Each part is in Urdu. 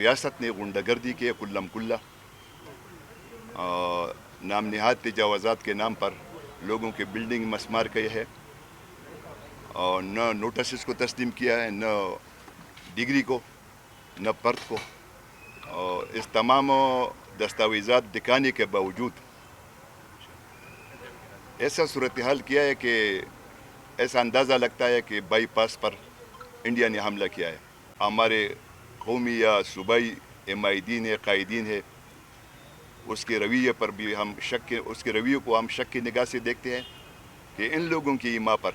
ریاست نے غنڈہ گردی کے کلم کلہ نام نہاد تجاوزات کے نام پر لوگوں کے بلڈنگ مسمار کی ہے اور نہ نوٹسز کو تسلیم کیا ہے، نہ ڈگری کو، نہ پرت کو، اور اس تمام دستاویزات دکھانے کے باوجود ایسا صورتحال کیا ہے کہ ایسا اندازہ لگتا ہے کہ بائی پاس پر انڈیا نے حملہ کیا ہے۔ ہمارے قومی یا صوبائی عمائدین ہے، قائدین ہے، اس کے رویے پر بھی ہم اس کے رویے کو ہم شک کی نگاہ سے دیکھتے ہیں کہ ان لوگوں کی ایما پر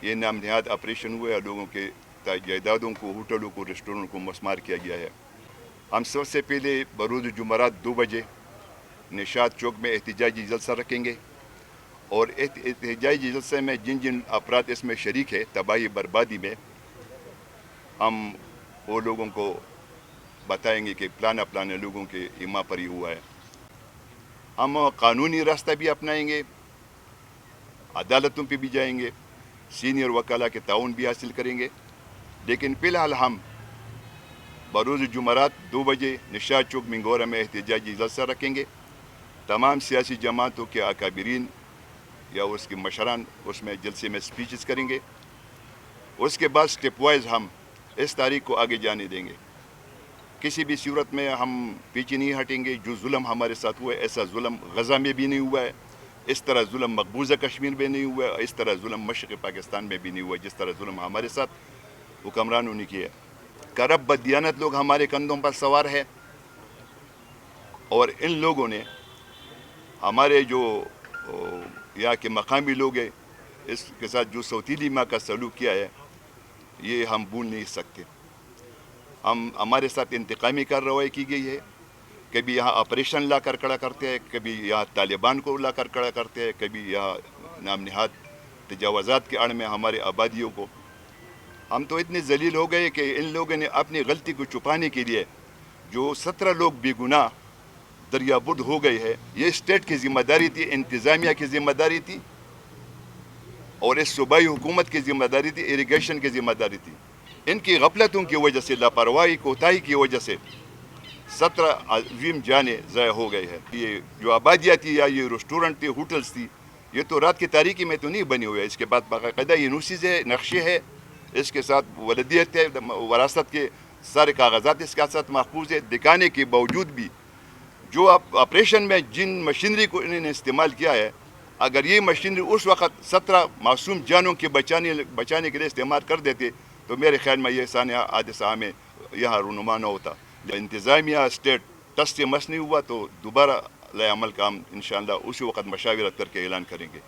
یہ نام نہاد آپریشن ہوا ہے، لوگوں کے جائیدادوں کو، ہوٹلوں کو، ریسٹورنٹ کو مسمار کیا گیا ہے۔ ہم سب سے پہلے بروز جمعرات 2 بجے نشاط چوک میں احتجاجی جلسہ رکھیں گے، اور احتجاجی جلسے میں جن جن افراد اس میں شریک ہے تباہی بربادی میں، ہم وہ لوگوں کو بتائیں گے کہ پلانا لوگوں کے ایما پر ہی ہوا ہے۔ ہم قانونی راستہ بھی اپنائیں گے، عدالتوں پہ بھی جائیں گے، سینئر وکلاء کے تعاون بھی حاصل کریں گے، لیکن فی الحال ہم بروز جمعرات 2 بجے نشاط چوک منگورا میں احتجاجی جلسہ رکھیں گے۔ تمام سیاسی جماعتوں کے اکابرین یا اس کے مشران اس میں جلسے میں سپیچز کریں گے۔ اس کے بعد سٹیپ وائز ہم اس تاریخ کو آگے جانے دیں گے۔ کسی بھی صورت میں ہم پیچھے نہیں ہٹیں گے۔ جو ظلم ہمارے ساتھ ہوا ہے، ایسا ظلم غزہ میں بھی نہیں ہوا ہے، اس طرح ظلم مقبوضہ کشمیر میں نہیں ہوا ہے، اس طرح ظلم مشرقی پاکستان میں بھی نہیں ہوا ہے، جس طرح ظلم ہمارے ساتھ حکمرانوں نے کیا ہے۔ کرپٹ بددیانت لوگ ہمارے کندھوں پر سوار ہے، اور ان لوگوں نے ہمارے جو یہاں کے مقامی لوگ ہیں اس کے ساتھ جو سوتیلی ماں کا سلوک کیا ہے، یہ ہم بھول نہیں سکتے۔ ہمارے ساتھ انتقامی کارروائی کی گئی ہے، کبھی یہاں آپریشن لا کر کھڑا کرتے ہیں، کبھی یہاں طالبان کو لا کر کھڑا کرتے ہیں، کبھی یہاں نام نہاد تجاوزات کے آڑ میں ہمارے آبادیوں کو۔ ہم تو اتنے ذلیل ہو گئے کہ ان لوگوں نے اپنی غلطی کو چھپانے کے لیے جو 17 لوگ بے گناہ دریا بدھ ہو گئے ہیں، یہ اسٹیٹ کی ذمہ داری تھی، انتظامیہ کی ذمہ داری تھی، اور اس صوبائی حکومت کی ذمہ داری تھی، اریگیشن کی ذمہ داری تھی۔ ان کی غفلتوں کی وجہ سے، لاپرواہی کوتاہی کی وجہ سے 17 عظیم جانیں ضائع ہو گئے ہیں۔ یہ جو آبادیاں تھی یا یہ ریسٹورنٹ تھی، ہوٹلز تھی، یہ تو رات کی تاریکی میں تو نہیں بنے ہوئے، اس کے بعد باقاعدہ یہ نوسیز ہے، نقشے ہے، اس کے ساتھ ولدیت ہے، وراثت کے سارے کاغذات اس کے ساتھ محفوظ ہے۔ دکھانے کے باوجود بھی جو آپریشن میں جن مشینری کو انہوں نے استعمال کیا ہے، اگر یہ مشینری اس وقت 17 معصوم جانوں کے بچانے کے لیے استعمال کر دیتے تو میرے خیال میں یہ سانحہ حادثہ ہمیں یہاں رونما نہ ہوتا۔ انتظامیہ اسٹیٹ ٹس سے مس نہیں ہوا تو دوبارہ لائے عمل کا ہم انشاءاللہ اسی وقت مشاورت کر کے اعلان کریں گے۔